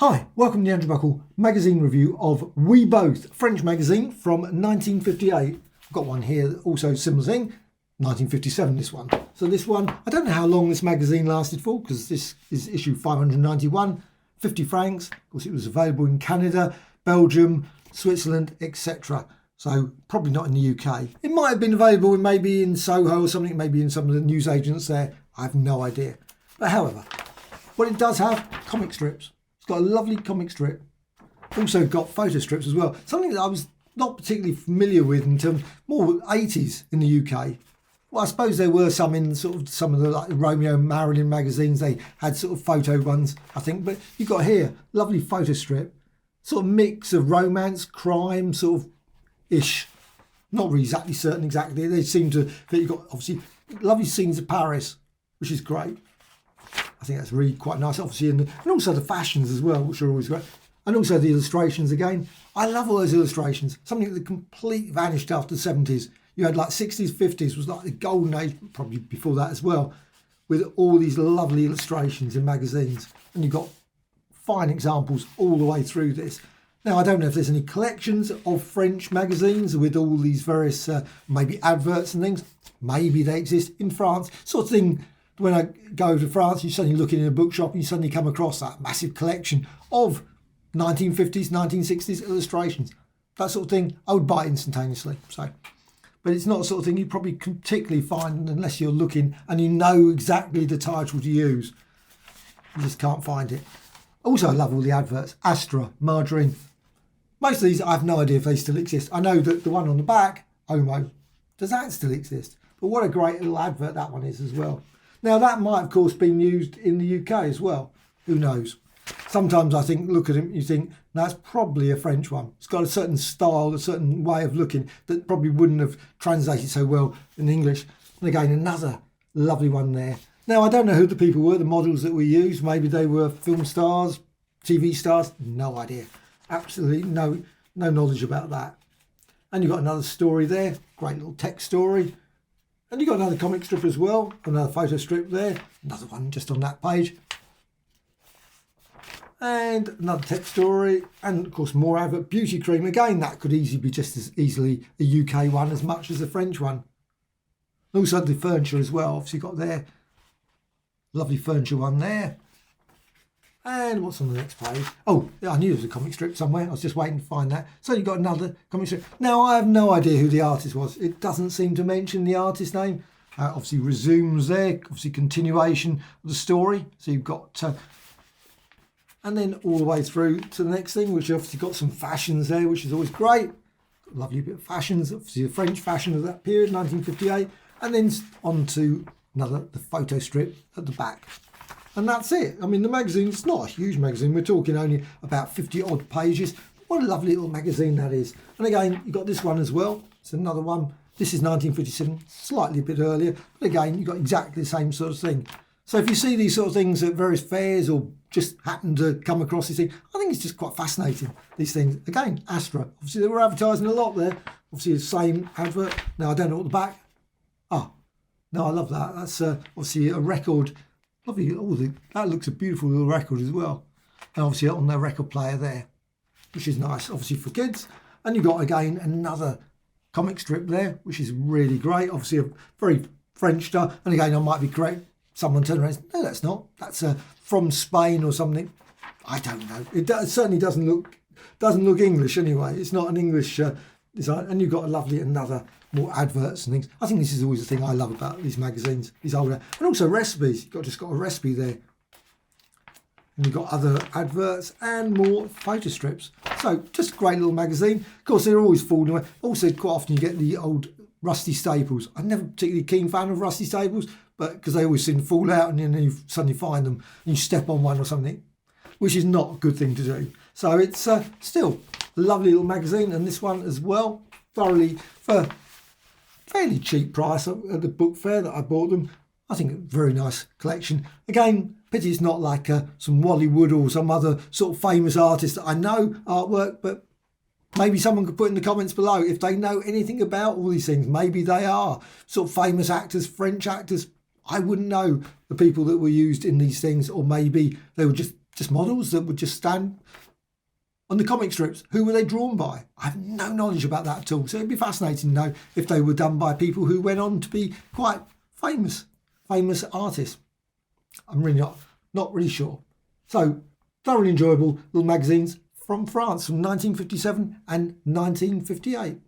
Hi, welcome to the Andrew Buckle magazine review of We Both, French magazine from 1958. I've got one here, also similar thing, 1957 this one. So this one, I don't know how long this magazine lasted for because this is issue 591, 50 francs. Of course it was available in Canada, Belgium, Switzerland, etc. So probably not in the UK. It might have been available maybe in Soho or something, maybe in some of the newsagents there. I have no idea. But however, what it does have, comic strips. It's got a lovely comic strip. Also got photo strips as well. Something that I was not particularly familiar with in terms more 80s in the UK. Well, I suppose there were some in sort of some of the like Romeo and Marilyn magazines. They had sort of photo ones, I think. But you've got here, lovely photo strip. Sort of mix of romance, crime, sort of ish. Not really exactly certain exactly. They seem to, but you've got obviously lovely scenes of Paris, which is great. I think that's really quite nice, obviously, and also the fashions as well, which are always great. And also the illustrations again. I love all those illustrations. Something that completely vanished after the 70s. You had like 60s, 50s was like the golden age, probably before that as well, with all these lovely illustrations in magazines. And you've got fine examples all the way through this. Now, I don't know if there's any collections of French magazines with all these various maybe adverts and things. Maybe they exist in France, sort of thing. When I go to France, you suddenly look in a bookshop and you suddenly come across that massive collection of 1950s, 1960s illustrations. That sort of thing, I would buy instantaneously. So, but it's not the sort of thing you probably particularly find unless you're looking and you know exactly the title to use. You just can't find it. Also, I love all the adverts. Astra, margarine. Most of these, I have no idea if they still exist. I know that the one on the back, Omo, does that still exist? But what a great little advert that one is as well. Now, that might, of course, been used in the UK as well. Who knows? Sometimes I think, look at it, you think, that's probably a French one. It's got a certain style, a certain way of looking that probably wouldn't have translated so well in English. And again, another lovely one there. Now, I don't know who the people were, the models that we used. Maybe they were film stars, TV stars. No idea. Absolutely no knowledge about that. And you've got another story there. Great little text story. And you've got another comic strip as well, another photo strip there, another one just on that page. And another text story, and of course more advert. Beauty cream, again, that could easily be just as easily a UK one as much as a French one. Also the furniture as well, obviously got there. Lovely furniture one there. And what's on the next page? Oh, I knew there was a comic strip somewhere. I was just waiting to find that. So you've got another comic strip. Now, I have no idea who the artist was. It doesn't seem to mention the artist name. Obviously resumes there. Obviously continuation of the story. So you've got... and then all the way through to the next thing, which obviously got some fashions there, which is always great. Got a lovely bit of fashions. Obviously the French fashion of that period, 1958. And then on to the photo strip at the back. And that's it. I mean, the magazine, it's not a huge magazine. We're talking only about 50 odd pages. What a lovely little magazine that is. And again, you've got this one as well. It's another one. This is 1957, slightly a bit earlier. But again, you've got exactly the same sort of thing. So if you see these sort of things at various fairs or just happen to come across these things, I think it's just quite fascinating, these things. Again, Astra. Obviously, they were advertising a lot there. Obviously, the same advert. Now, I don't know what the back. Oh, no, I love that. That's obviously a record. Lovely, that looks a beautiful little record as well. And obviously on the record player there, which is nice, obviously for kids. And you've got, again, another comic strip there, which is really great. Obviously a very French style. And again, I might be correct. Someone turned around and said, no, that's not. That's from Spain or something. I don't know. It certainly doesn't look English anyway. It's not an English design. And you've got a lovely another more adverts and things. I think this is always the thing I love about these magazines, these older, and also recipes. You've just got a recipe there. And you've got other adverts and more photo strips. So just a great little magazine. Of course, they're always falling away. Also, quite often you get the old rusty staples. I'm never particularly keen fan of rusty staples, but because they always seem to fall out and then you suddenly find them and you step on one or something, which is not a good thing to do. So it's still a lovely little magazine, and this one as well, thoroughly for fairly cheap price at the book fair that I bought them. I think a very nice collection. Again, pity it's not like some Wally Wood or some other sort of famous artist that I know artwork, but maybe someone could put in the comments below if they know anything about all these things. Maybe they are sort of famous actors, French actors. I wouldn't know the people that were used in these things, or maybe they were just just models that would just stand on the comic strips. Who were they drawn by? I have no knowledge about that at all. So it'd be fascinating to know if they were done by people who went on to be quite famous artists. I'm really not really sure. So thoroughly enjoyable little magazines from France from 1957 and 1958.